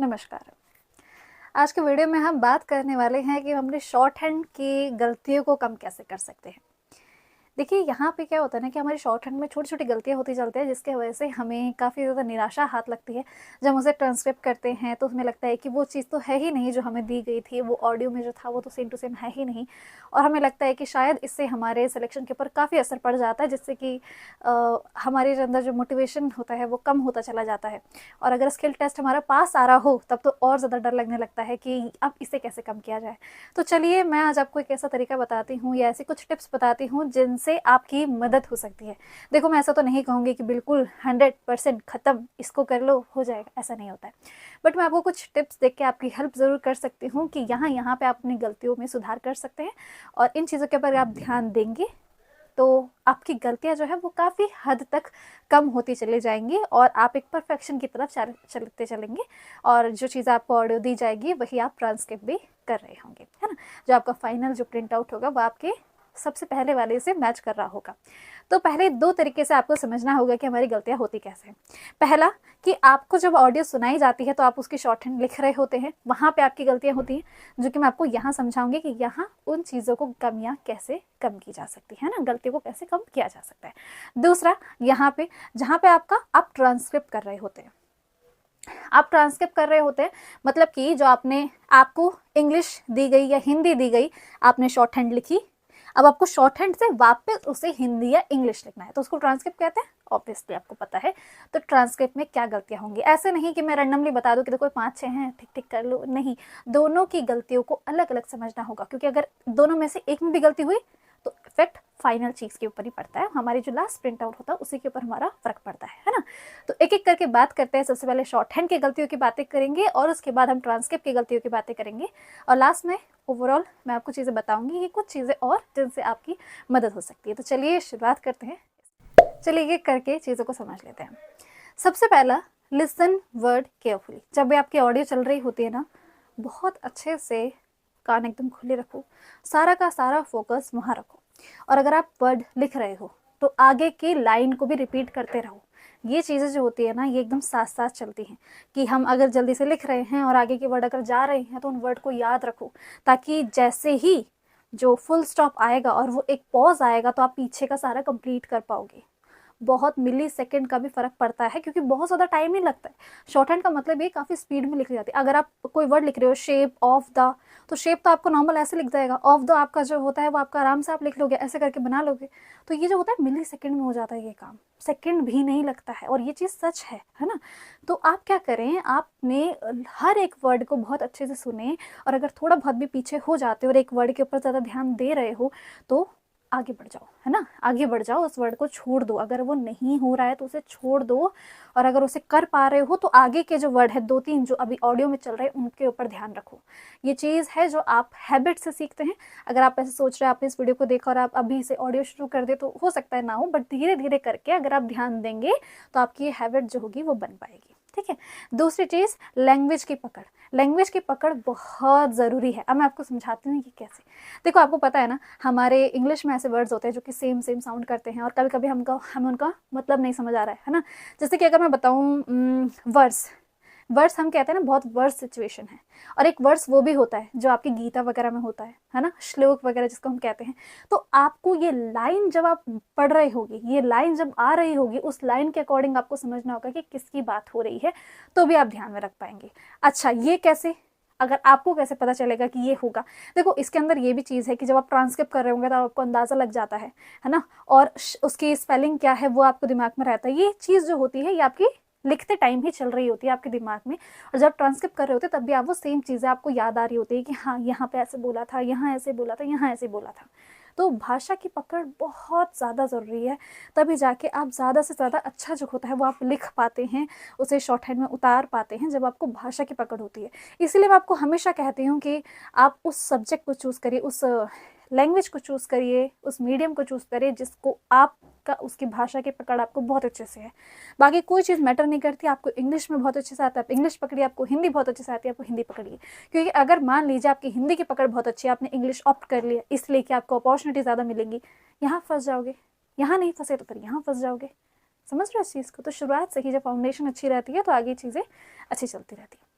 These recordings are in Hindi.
नमस्कार। आज के वीडियो में हम बात करने वाले हैं कि हम अपने शॉर्ट हैंड की गलतियों को कम कैसे कर सकते हैं। देखिए यहाँ पे क्या होता है ना कि हमारी शॉर्ट हैंड में छोटी-छोटी गलतियाँ होती चलती हैं, जिसकी वजह से हमें काफ़ी ज़्यादा निराशा हाथ लगती है। जब हम उसे ट्रांसक्रिप्ट करते हैं तो हमें लगता है कि वो चीज़ तो है ही नहीं जो हमें दी गई थी, वो ऑडियो में जो था वो तो सेम टू सेम है ही नहीं, और हमें लगता है कि शायद इससे हमारे सिलेक्शन के ऊपर काफ़ी असर पड़ जाता है, जिससे कि हमारे अंदर जो मोटिवेशन होता है वो कम होता चला जाता है। और अगर स्किल टेस्ट हमारा पास आ रहा हो तब तो और ज़्यादा डर लगने लगता है कि अब इसे कैसे कम किया जाए। तो चलिए मैं आज आपको एक ऐसा तरीका बताती हूँ या ऐसी कुछ टिप्स बताती हूँ जिनसे आपकी मदद हो सकती है। देखो मैं ऐसा तो नहीं कहूँगी कि बिल्कुल 100% ख़त्म, इसको कर लो हो जाएगा, ऐसा नहीं होता है। बट मैं आपको कुछ टिप्स देख के आपकी हेल्प ज़रूर कर सकती हूँ कि यहाँ पे आप अपनी गलतियों में सुधार कर सकते हैं, और इन चीज़ों के ऊपर आप ध्यान देंगे तो आपकी गलतियाँ जो है वो काफ़ी हद तक कम होती चली जाएंगी और आप एक परफेक्शन की तरफ चलते चलेंगे, और जो चीज़ आपको ऑडियो दी जाएगी वही आप ट्रांसक्रिप्ट भी कर रहे होंगे, है ना। जो आपका फाइनल जो प्रिंट आउट होगा वो आपके सबसे पहले वाले से मैच कर रहा होगा। तो पहले दो तरीके से आपको समझना होगा कि हमारी गलतियाँ होती कैसे हैं। पहला कि आपको जब ऑडियो सुनाई जाती है तो आप उसकी शॉर्ट हैंड लिख रहे होते हैं, वहाँ पे आपकी गलतियाँ होती हैं, जो कि मैं आपको यहाँ समझाऊंगी कि यहाँ उन चीज़ों को कमियाँ कैसे कम की जा सकती है ना, गलती को कैसे कम किया जा सकता है। दूसरा, यहाँ पे जहाँ पे आप ट्रांसक्रिप्ट कर रहे होते हैं, आप ट्रांसक्रिप्ट कर रहे होते हैं मतलब कि जो आपको इंग्लिश दी गई या हिंदी दी गई, आपने शॉर्ट हैंड लिखी, अब आपको शॉर्ट हैंड से वापस उसे हिंदी या इंग्लिश लिखना है, तो उसको ट्रांसक्रिप्ट कहते हैं। ऑब्वियसली आपको पता है। तो ट्रांसक्रिप्ट में क्या गलतियां होंगी, ऐसे नहीं कि मैं रैंडमली बता दूं कि देखो 5-6 हैं ठीक ठीक कर लो, नहीं, दोनों की गलतियों को अलग अलग समझना होगा, क्योंकि अगर दोनों में से एक में भी गलती हुई तो इफेक्ट फाइनल चीज़ के ऊपर ही पड़ता है, हमारी जो लास्ट प्रिंट आउट होता है उसी के ऊपर हमारा फर्क पड़ता है ना। तो एक एक करके बात करते हैं। सबसे पहले शॉर्ट हैंड की गलतियों की बातें करेंगे और उसके बाद हम ट्रांसक्रिप्ट की गलतियों की बातें करेंगे, और लास्ट में ओवरऑल मैं आपको चीज़ें बताऊंगी कि कुछ चीज़ें और जिनसे आपकी मदद हो सकती है। तो चलिए शुरुआत करते हैं, चलिए एक करके चीज़ों को समझ लेते हैं। सबसे पहला, लिसन वर्ड केयरफुली। जब भी आपकी ऑडियो चल रही होती है ना, बहुत अच्छे से कान एकदम खुले रखो, सारा का सारा फोकस वहाँ रखो, और अगर आप वर्ड लिख रहे हो तो आगे की लाइन को भी रिपीट करते रहो। ये चीज़ें जो होती है ना, ये एकदम साथ साथ चलती हैं कि हम अगर जल्दी से लिख रहे हैं और आगे के वर्ड अगर जा रहे हैं तो उन वर्ड को याद रखो, ताकि जैसे ही जो फुल स्टॉप आएगा और वो एक पॉज आएगा तो आप पीछे का सारा कंप्लीट कर पाओगे। बहुत मिली सेकेंड का भी फ़र्क पड़ता है, क्योंकि बहुत ज़्यादा टाइम नहीं लगता है। शॉर्ट हैंड का मतलब ये काफ़ी स्पीड में लिखी जाती है। अगर आप कोई वर्ड लिख रहे हो शेप ऑफ द, तो शेप तो आपको नॉर्मल ऐसे लिख जाएगा, ऑफ द आपका जो होता है वो आपका आराम से आप लिख लोगे, ऐसे करके बना लोगे। तो ये जो होता है मिली सेकेंड में हो जाता है ये काम, सेकेंड भी नहीं लगता है, और ये चीज़ सच है ना। तो आप क्या करें, आपने हर एक वर्ड को बहुत अच्छे से सुने, और अगर थोड़ा बहुत भी पीछे हो जाते हो और एक वर्ड के ऊपर ज़्यादा ध्यान दे रहे हो तो आगे बढ़ जाओ, है ना, आगे बढ़ जाओ, उस वर्ड को छोड़ दो। अगर वो नहीं हो रहा है तो उसे छोड़ दो, और अगर उसे कर पा रहे हो तो आगे के जो वर्ड है 2-3 जो अभी ऑडियो में चल रहे हैं उनके ऊपर ध्यान रखो। ये चीज़ है जो आप हैबिट से सीखते हैं। अगर आप ऐसे सोच रहे हैं आपने इस वीडियो को देखा और आप अभी से ऑडियो शुरू कर दे तो हो सकता है ना हो, बट धीरे धीरे करके अगर आप ध्यान देंगे तो आपकी ये हैबिट जो होगी वो बन पाएगी। ठीक है। दूसरी चीज़, लैंग्वेज की पकड़। लैंग्वेज की पकड़ बहुत ज़रूरी है। अब मैं आपको समझाती हूँ कि कैसे। देखो आपको पता है ना, हमारे इंग्लिश में ऐसे वर्ड्स होते हैं जो कि सेम सेम साउंड करते हैं, और कभी कभी हमें उनका मतलब नहीं समझ आ रहा है ना। जैसे कि अगर मैं बताऊँ वर्स, वर्स हम कहते हैं ना बहुत वर्स सिचुएशन है, और एक वर्स वो भी होता है जो आपकी गीता वगैरह में होता है ना, श्लोक वगैरह जिसको हम कहते हैं। तो आपको ये लाइन जब आप पढ़ रहे होगी, ये लाइन जब आ रही होगी, उस लाइन के अकॉर्डिंग आपको समझना होगा कि किसकी बात हो रही है, तो भी आप ध्यान में रख पाएंगे। अच्छा, ये कैसे, अगर आपको कैसे पता चलेगा कि ये होगा, देखो इसके अंदर ये भी चीज़ है कि जब आप ट्रांसक्रिप्ट कर रहे होंगे तो आपको अंदाज़ा लग जाता है ना, और उसकी स्पेलिंग क्या है वो आपको दिमाग में रहता है। ये चीज़ जो होती है ये आपकी लिखते टाइम ही चल रही होती है आपके दिमाग में, और जब ट्रांसक्रिप्ट कर रहे होते तब भी आप वो सेम चीज़ें आपको याद आ रही होती है कि हाँ यहाँ पे ऐसे बोला था, यहाँ ऐसे बोला था, यहाँ ऐसे बोला था। तो भाषा की पकड़ बहुत ज़्यादा ज़रूरी है, तभी जाके आप ज़्यादा से ज़्यादा अच्छा जो होता है वो आप लिख पाते हैं, उसे शॉर्ट हैंड में उतार पाते हैं, जब आपको भाषा की पकड़ होती है। इसीलिए मैं आपको हमेशा कहती हूँ कि आप उस सब्जेक्ट को चूज़ करिए, उस लैंग्वेज को चूज़ करिए, उस मीडियम को चूज़ करिए जिसको आपका उसकी भाषा की पकड़ आपको बहुत अच्छे से है। बाकी कोई चीज़ मैटर नहीं करती। आपको इंग्लिश में बहुत अच्छे से आता है, आप इंग्लिश पकड़िए, आपको हिंदी बहुत अच्छे से आती है, आपको हिंदी पकड़िए। क्योंकि अगर मान लीजिए आपकी हिंदी की पकड़ बहुत अच्छी है, आपने इंग्लिश ऑप्ट कर लिया इसलिए कि आपको अपॉर्चुनिटी ज़्यादा मिलेंगी, यहाँ फंस जाओगे। यहाँ नहीं फंसे तो फिर यहाँ फंस जाओगे। समझ रहे हो इस चीज़ को। तो शुरुआत से ही जब फाउंडेशन अच्छी रहती है तो आगे चीज़ें अच्छी चलती रहती है।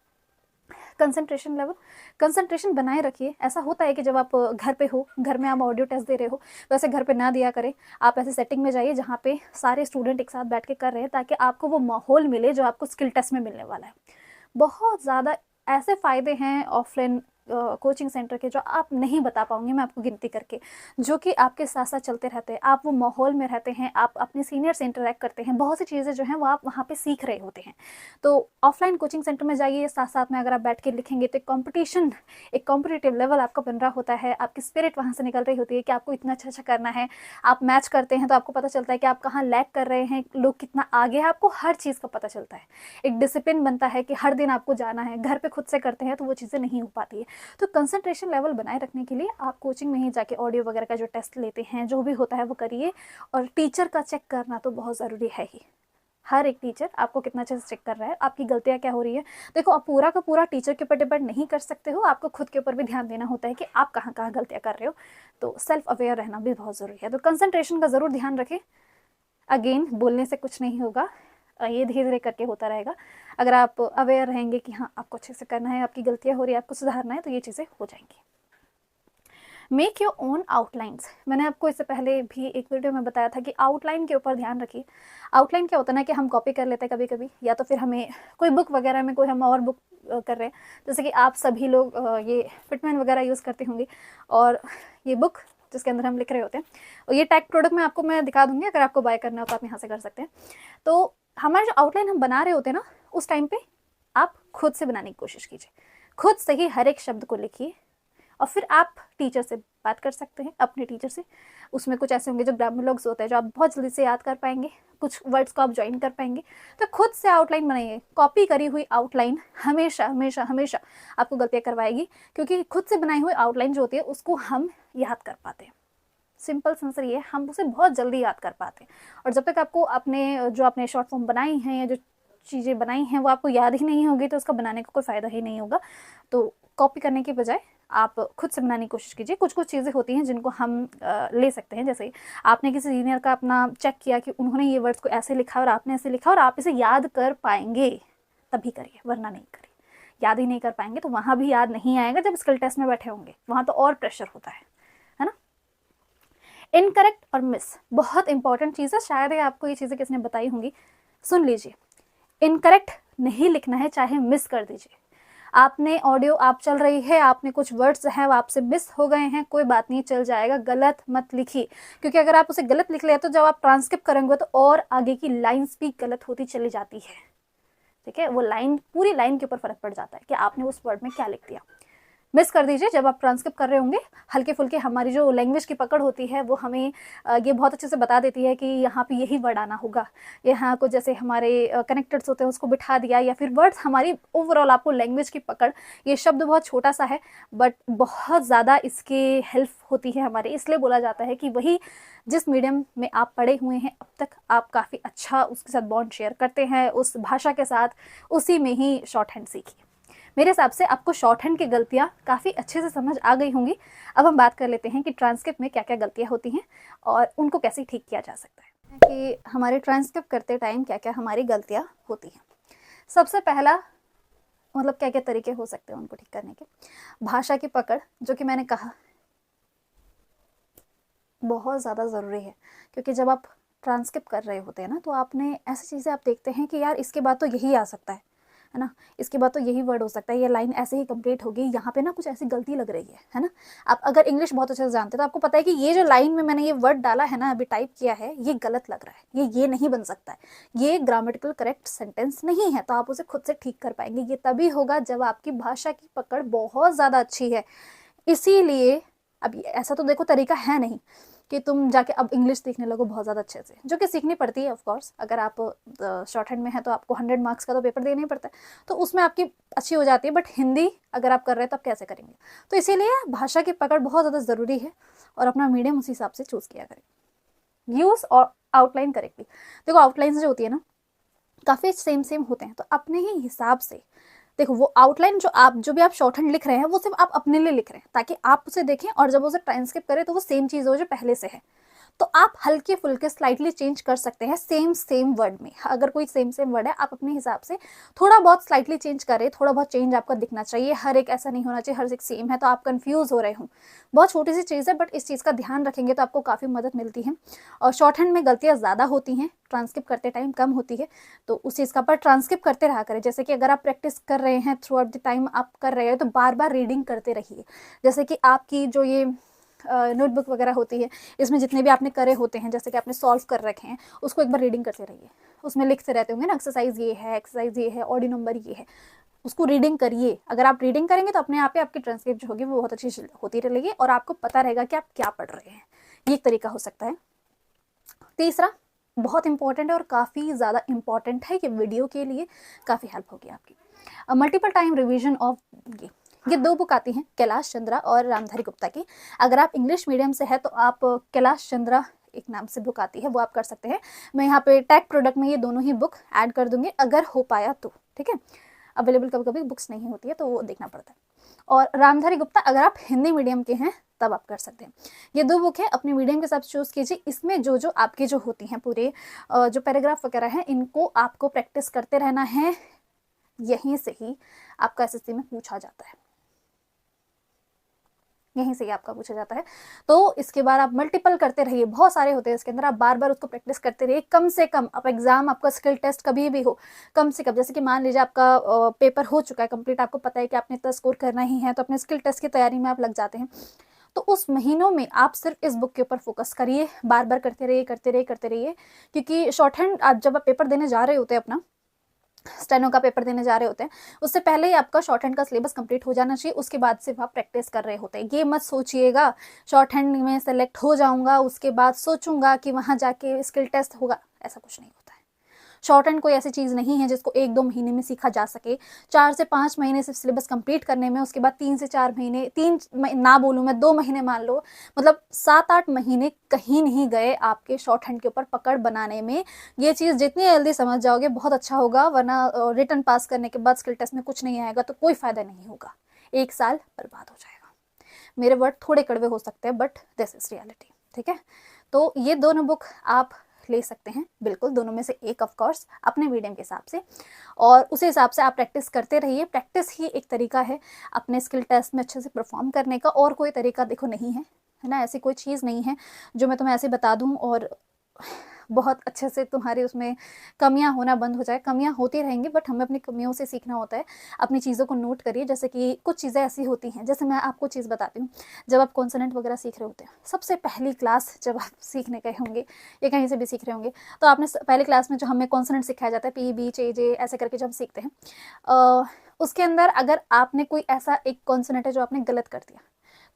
कंसंट्रेशन लेवल, कंसंट्रेशन बनाए रखिए। ऐसा होता है कि जब आप घर पे हो, घर में आप ऑडियो टेस्ट दे रहे हो, वैसे घर पे ना दिया करें। आप ऐसे सेटिंग में जाइए जहाँ पे सारे स्टूडेंट एक साथ बैठ के कर रहे हैं, ताकि आपको वो माहौल मिले जो आपको स्किल टेस्ट में मिलने वाला है। बहुत ज़्यादा ऐसे फ़ायदे हैं ऑफलाइन कोचिंग सेंटर के जो आप नहीं बता पाऊंगी मैं आपको गिनती करके, जो कि आपके साथ साथ चलते रहते हैं। आप वो माहौल में रहते हैं, आप अपने सीनियर से इंटरेक्ट करते हैं, बहुत सी चीज़ें जो हैं वो आप वहाँ पे सीख रहे होते हैं। तो ऑफलाइन कोचिंग सेंटर में जाइए, साथ साथ में अगर आप बैठ के लिखेंगे तो एक कॉम्पिटिटिव लेवल आपका बन रहा होता है। आपकी स्पिरिट वहाँ से निकल रही होती है कि आपको इतना अच्छा करना है। आप मैच करते हैं तो आपको पता चलता है कि आप कहाँ लैग कर रहे हैं, लोग कितना आगे है, आपको हर चीज़ का पता चलता है। एक डिसिप्लिन बनता है कि हर दिन आपको जाना है। घर पे खुद से करते हैं तो वो चीज़ें नहीं हो पाती है। तो कंसंट्रेशन लेवल बनाए रखने के लिए आप कोचिंग में ही जाके ऑडियो वगैरह का जो टेस्ट लेते हैं, जो भी होता है वो करिए। और टीचर का चेक करना तो बहुत ज़रूरी है ही। हर एक टीचर आपको कितना अच्छे से चेक कर रहा है, आपकी गलतियाँ क्या हो रही है। देखो, आप पूरा का पूरा टीचर के ऊपर डिपेंड नहीं कर सकते हो, आपको खुद के ऊपर भी ध्यान देना होता है कि आप कहाँ कहाँ गलतियाँ कर रहे हो। तो सेल्फ अवेयर रहना भी बहुत ज़रूरी है। तो कंसंट्रेशन का ज़रूर ध्यान रखें। अगेन, बोलने से कुछ नहीं होगा, ये धीरे धीरे करके होता रहेगा। अगर आप अवेयर रहेंगे कि हाँ आपको अच्छे से करना है, आपकी गलतियाँ हो रही है, आपको सुधारना है, तो ये चीज़ें हो जाएंगी। Make your own outlines. मैंने आपको इससे पहले भी एक वीडियो में बताया था कि आउटलाइन के ऊपर ध्यान रखिए। आउटलाइन क्या होता है ना कि हम कॉपी कर लेते हैं कभी कभी, या तो फिर हमें कोई बुक वगैरह में कोई हम और बुक कर रहे हैं, जैसे कि आप सभी लोग ये फिटमैन वगैरह यूज़ करते होंगे, और ये बुक जिसके अंदर हम लिख रहे होते हैं, और ये टैग प्रोडक्ट में आपको मैं दिखा दूंगी, अगर आपको बाय करना हो तो आप यहाँ से कर सकते हैं। तो हमारे जो आउटलाइन हम बना रहे होते हैं ना, उस टाइम पे आप खुद से बनाने की कोशिश कीजिए। खुद से ही हर एक शब्द को लिखिए, और फिर आप टीचर से बात कर सकते हैं, अपने टीचर से। उसमें कुछ ऐसे होंगे जो ग्रामर लॉग्स होते हैं जो आप बहुत जल्दी से याद कर पाएंगे, कुछ वर्ड्स को आप ज्वाइन कर पाएंगे। तो खुद से आउटलाइन बनाइए। कॉपी करी हुई आउटलाइन हमेशा हमेशा हमेशा आपको गलतियाँ करवाएगी, क्योंकि खुद से बनाई हुई आउटलाइन जो होती है उसको हम याद कर पाते हैं। सिंपल सेंसर ये, हम उसे बहुत जल्दी याद कर पाते हैं। और जब तक आपको अपने शॉर्ट फॉर्म बनाई हैं या जो चीज़ें बनाई हैं वो आपको याद ही नहीं होगी, तो उसका बनाने का कोई फ़ायदा ही नहीं होगा। तो कॉपी करने के बजाय आप खुद से बनाने की कोशिश कीजिए। कुछ कुछ चीज़ें होती हैं जिनको हम ले सकते हैं, जैसे आपने किसी सीनियर का अपना चेक किया कि उन्होंने ये वर्ड्स को ऐसे लिखा और आपने ऐसे लिखा, और आप इसे याद कर पाएंगे तभी करिए, वरना नहीं करिए। याद ही नहीं कर पाएंगे तो वहाँ भी याद नहीं आएगा जब स्किल टेस्ट में बैठे होंगे, वहाँ तो और प्रेशर होता है ना। इनकरेक्ट और मिस बहुत इंपॉर्टेंट चीज़ है, शायद आपको ये चीज़ें किसने बताई होंगी, सुन लीजिए। इनकरेक्ट नहीं लिखना है, चाहे मिस कर दीजिए। आपने ऑडियो आप चल रही है, आपने कुछ वर्ड्स हैं वो आपसे मिस हो गए हैं, कोई बात नहीं, चल जाएगा, गलत मत लिखिए। क्योंकि अगर आप उसे गलत लिख ले तो जब आप ट्रांसक्रिप्ट करेंगे तो और आगे की लाइन्स भी गलत होती चली जाती है। ठीक है, वो लाइन, पूरी लाइन के ऊपर फर्क पड़ जाता है कि आपने उस वर्ड में क्या लिख दिया। मिस कर दीजिए। जब आप ट्रांसक्रिप्ट कर रहे होंगे, हल्के फुल्के हमारी जो लैंग्वेज की पकड़ होती है वो हमें ये बहुत अच्छे से बता देती है कि यहाँ पे यही वर्ड आना होगा। यहाँ को जैसे हमारे कनेक्टर्स होते हैं उसको बिठा दिया, या फिर वर्ड्स हमारी ओवरऑल आपको लैंग्वेज की पकड़, ये शब्द बहुत छोटा सा है बट बहुत ज़्यादा इसके हेल्प होती है हमारे। इसलिए बोला जाता है कि वही जिस मीडियम में आप पढ़े हुए हैं अब तक, आप काफ़ी अच्छा उसके साथ बॉन्ड शेयर करते हैं उस भाषा के साथ, उसी में ही शॉर्ट हैंड सीखिए। मेरे हिसाब से आपको शॉर्ट हैंड की गलतियाँ काफ़ी अच्छे से समझ आ गई होंगी। अब हम बात कर लेते हैं कि ट्रांसक्रिप्ट में क्या क्या गलतियाँ होती हैं और उनको कैसे ठीक किया जा सकता है, कि हमारे ट्रांसक्रिप्ट करते टाइम क्या क्या हमारी गलतियाँ होती हैं। सबसे पहला मतलब क्या क्या तरीके हो सकते हैं उनको ठीक करने के। भाषा की पकड़, जो कि मैंने कहा बहुत ज़्यादा ज़रूरी है, क्योंकि जब आप ट्रांसक्रिप्ट कर रहे होते हैं ना, तो आपने ऐसी चीज़ें आप देखते हैं कि यार इसके बाद तो यही आ सकता है ना, इसके बाद तो यही वर्ड हो सकता है, ये लाइन ऐसे ही कंप्लीट होगी, यहाँ पे ना कुछ ऐसी गलती लग रही है ना। आप अगर इंग्लिश बहुत अच्छे से जानते हैं तो आपको पता है कि ये जो लाइन में मैंने ये वर्ड डाला है ना, अभी टाइप किया है, ये गलत लग रहा है, ये नहीं बन सकता है, ये ग्रामेटिकल करेक्ट सेंटेंस नहीं है। तो आप उसे खुद से ठीक कर पाएंगे। ये तभी होगा जब आपकी भाषा की पकड़ बहुत ज़्यादा अच्छी है। इसीलिए अब ऐसा तो देखो तरीका है नहीं कि तुम जाके अब इंग्लिश सीखने लगो बहुत ज़्यादा अच्छे से, जो कि सीखनी पड़ती है ऑफ कोर्स। अगर आप शॉर्ट हैंड में है तो आपको 100 मार्क्स का तो पेपर देना ही पड़ता है, तो उसमें आपकी अच्छी हो जाती है। बट हिंदी अगर आप कर रहे हैं तो आप कैसे करेंगे? तो इसीलिए भाषा की पकड़ बहुत ज़्यादा ज़रूरी है, और अपना मीडियम उस हिसाब से चूज़ किया करें। यूज़ और आउटलाइन करेक्टली। देखो, आउटलाइन जो होती है ना, काफ़ी सेम होते हैं, तो अपने ही हिसाब से देखो, वो आउटलाइन जो भी आप शॉर्ट हैंड लिख रहे हैं वो सिर्फ आप अपने लिए लिख रहे हैं, ताकि आप उसे देखें और जब उसे ट्रांसक्रिप्ट करें तो वो सेम चीज़ हो जो पहले से है। तो आप हल्के फुल्के स्लाइटली चेंज कर सकते हैं सेम वर्ड में। अगर कोई सेम वर्ड है, आप अपने हिसाब से थोड़ा बहुत स्लाइटली चेंज करें, थोड़ा बहुत चेंज आपको दिखना चाहिए। हर एक ऐसा नहीं होना चाहिए हर एक सेम है तो आप कंफ्यूज हो रहे हो। बहुत छोटी सी चीज़ है, बट इस चीज़ का ध्यान रखेंगे तो आपको काफ़ी मदद मिलती है। और शॉर्ट हैंड में गलतियाँ ज़्यादा होती हैं, ट्रांसक्रिप्ट करते टाइम कम होती है, तो उस चीज़ का पर ट्रांसक्रिप्ट करते रहा करें। जैसे कि अगर आप प्रैक्टिस कर रहे हैं, थ्रू आउट द टाइम आप कर रहे हैं, तो बार बार रीडिंग करते रहिए। जैसे कि आपकी जो ये नोटबुक वगैरह होती है, इसमें जितने भी आपने करे होते हैं, जैसे कि आपने सॉल्व कर रखे हैं, उसको एक बार रीडिंग करते रहिए। उसमें लिखते रहते होंगे ना, एक्सरसाइज ये है, एक्सरसाइज ये है, ऑडी नंबर ये है, उसको रीडिंग करिए। अगर आप रीडिंग करेंगे तो अपने आप ही आपकी ट्रांसक्रिप्ट जो होगी वो बहुत अच्छी होती रहेगी और आपको पता रहेगा कि आप क्या पढ़ रहे हैं। ये एक तरीका हो सकता है। तीसरा बहुत इंपॉर्टेंट है और काफ़ी ज़्यादा इंपॉर्टेंट है, ये वीडियो के लिए काफ़ी हेल्प होगी आपकी, मल्टीपल टाइम रिवीजन ऑफ ये 2 बुक आती हैं, कैलाश चंद्रा और रामधारी गुप्ता की। अगर आप इंग्लिश मीडियम से है तो आप कैलाश चंद्रा एक नाम से बुक आती है, वो आप कर सकते हैं। मैं यहाँ पे टैग प्रोडक्ट में ये दोनों ही बुक ऐड कर दूंगी अगर हो पाया तो, ठीक है। अवेलेबल कभी कभी बुक्स नहीं होती है तो वो देखना पड़ता है। और रामधारी गुप्ता अगर आप हिंदी मीडियम के हैं तब आप कर सकते हैं। ये 2 बुक है, अपने मीडियम के साथ चूज़ कीजिए। इसमें जो आपके जो होती हैं पूरे जो पैराग्राफ वगैरह हैं, इनको आपको प्रैक्टिस करते रहना है। यहीं से ही आपका एसएससी में पूछा जाता है, यहीं से ही आपका पूछा जाता है। तो इसके बाद आप मल्टीपल करते रहिए, बहुत सारे होते हैं इसके अंदर, आप बार बार उसको प्रैक्टिस करते रहिए। कम से कम आप एग्जाम, आपका स्किल टेस्ट कभी भी हो, कम से कम, जैसे कि मान लीजिए आपका पेपर हो चुका है कंप्लीट, आपको पता है कि आपने इतना स्कोर करना ही है, तो अपने स्किल टेस्ट की तैयारी में आप लग जाते हैं। तो उस महीनों में आप सिर्फ इस बुक के ऊपर फोकस करिए, बार बार करते रहिए, क्योंकि शॉर्ट हैंड आप जब आप पेपर देने जा रहे होते हैं, अपना स्टेनो का पेपर देने जा रहे होते हैं, उससे पहले ही आपका शॉर्ट हैंड का सिलेबस कंप्लीट हो जाना चाहिए। उसके बाद सिर्फ आप प्रैक्टिस कर रहे होते हैं। ये मत सोचिएगा शॉर्ट हैंड में सेलेक्ट हो जाऊंगा उसके बाद सोचूंगा कि वहां जाके स्किल टेस्ट होगा, ऐसा कुछ नहीं होता है। शॉर्ट हैंड कोई ऐसी चीज़ नहीं है जिसको 1-2 महीने में सीखा जा सके। 4 से 5 महीने सिर्फ सिलेबस कंप्लीट करने में, उसके बाद 3 से 4 महीने, 3 ना बोलूँ मैं 2 महीने मान लो, मतलब 7-8 महीने कहीं नहीं गए आपके शॉर्ट हैंड के ऊपर पकड़ बनाने में। ये चीज़ जितनी जल्दी समझ जाओगे बहुत अच्छा होगा, वरना रिटर्न पास करने के बाद स्किल टेस्ट में कुछ नहीं आएगा तो कोई फ़ायदा नहीं होगा, 1 साल बर्बाद हो जाएगा। मेरे वर्ड थोड़े कड़वे हो सकते हैं, बट दिस इज़ रियलिटी, ठीक है। तो ये दोनों बुक आप ले सकते हैं, बिल्कुल दोनों में से एक ऑफ कोर्स अपने मीडियम के हिसाब से, और उस हिसाब से आप प्रैक्टिस करते रहिए। प्रैक्टिस ही एक तरीका है अपने स्किल टेस्ट में अच्छे से परफॉर्म करने का, और कोई तरीका देखो नहीं है ना, ऐसी कोई चीज़ नहीं है जो मैं तुम्हें ऐसे बता दूं और बहुत अच्छे से तुम्हारी उसमें कमियां होना बंद हो जाए। कमियां होती रहेंगी, बट हमें अपनी कमियों से सीखना होता है। अपनी चीज़ों को नोट करिए, जैसे कि कुछ चीज़ें ऐसी होती हैं, जैसे मैं आपको चीज़ बताती हूँ, जब आप कॉन्सोनेंट वगैरह सीख रहे होते हैं, सबसे पहली क्लास जब आप सीखने गए होंगे या कहीं से भी सीख रहे होंगे, तो आपने पहली क्लास में जो हमें कॉन्सोनेंट सिखाया जाता है, पी बी चे जे ऐसे करके जब हम सीखते हैं, उसके अंदर अगर आपने कोई ऐसा एक कॉन्सोनेंट है जो आपने गलत कर दिया,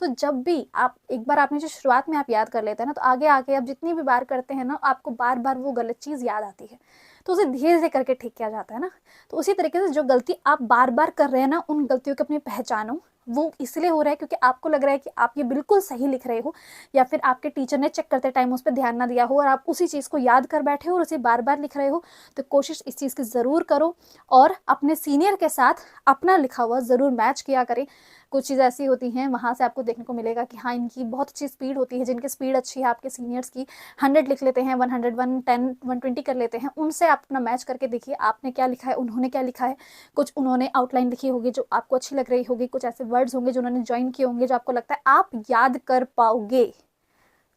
तो जब भी आप एक बार आपने जो शुरुआत में आप याद कर लेते हैं ना, तो आगे आके आप जितनी भी बार करते हैं ना, आपको बार बार वो गलत चीज़ याद आती है, तो उसे धीरे धीरे करके ठीक किया जाता है ना। तो उसी तरीके से जो गलती आप बार बार कर रहे हैं ना, उन गलतियों को अपनी पहचानो। वो इसलिए हो रहा है क्योंकि आपको लग रहा है कि आप ये बिल्कुल सही लिख रहे हो, या फिर आपके टीचर ने चेक करते टाइम उस पर ध्यान ना दिया हो और आप उसी चीज़ को याद कर बैठे हो और उसे बार बार लिख रहे हो। तो कोशिश इस चीज़ की ज़रूर करो और अपने सीनियर के साथ अपना लिखा हुआ ज़रूर मैच किया करें। कुछ चीज़ ऐसी होती हैं वहाँ से आपको देखने को मिलेगा कि हाँ, इनकी बहुत अच्छी स्पीड होती है, जिनकी स्पीड अच्छी है आपके सीनियर्स की 100 लिख लेते हैं, 100, 110, 120 कर लेते हैं, उनसे आप अपना मैच करके देखिए आपने क्या लिखा है, उन्होंने क्या लिखा है। कुछ उन्होंने आउटलाइन लिखी होगी जो आपको अच्छी लग रही होगी, कुछ ऐसे वर्ड्स होंगे जो उन्होंने ज्वाइन किए होंगे जो आपको लगता है आप याद कर पाओगे।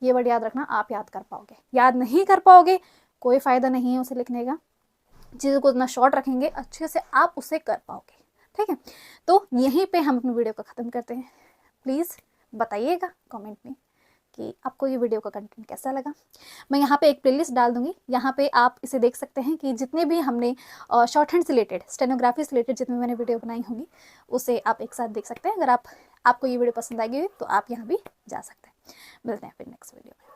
ये वर्ड याद रखना, आप याद कर पाओगे। याद नहीं कर पाओगे कोई फ़ायदा नहीं है उसे लिखने का। चीज़ों को इतना शॉर्ट रखेंगे अच्छे से आप उसे कर पाओगे, ठीक है। तो यहीं पे हम अपनी वीडियो को ख़त्म करते हैं। प्लीज़ बताइएगा कमेंट में कि आपको ये वीडियो का कंटेंट कैसा लगा। मैं यहाँ पे एक प्लेलिस्ट डाल दूँगी, यहाँ पे आप इसे देख सकते हैं कि जितने भी हमने शॉर्ट हैंड से रिलेटेड, स्टेनोग्राफी से रिलेटेड जितने मैंने वीडियो बनाई होंगी उसे आप एक साथ देख सकते हैं। अगर आपको ये वीडियो पसंद आएगी तो आप यहाँ भी जा सकते हैं। मिलते हैं फिर नेक्स्ट वीडियो में।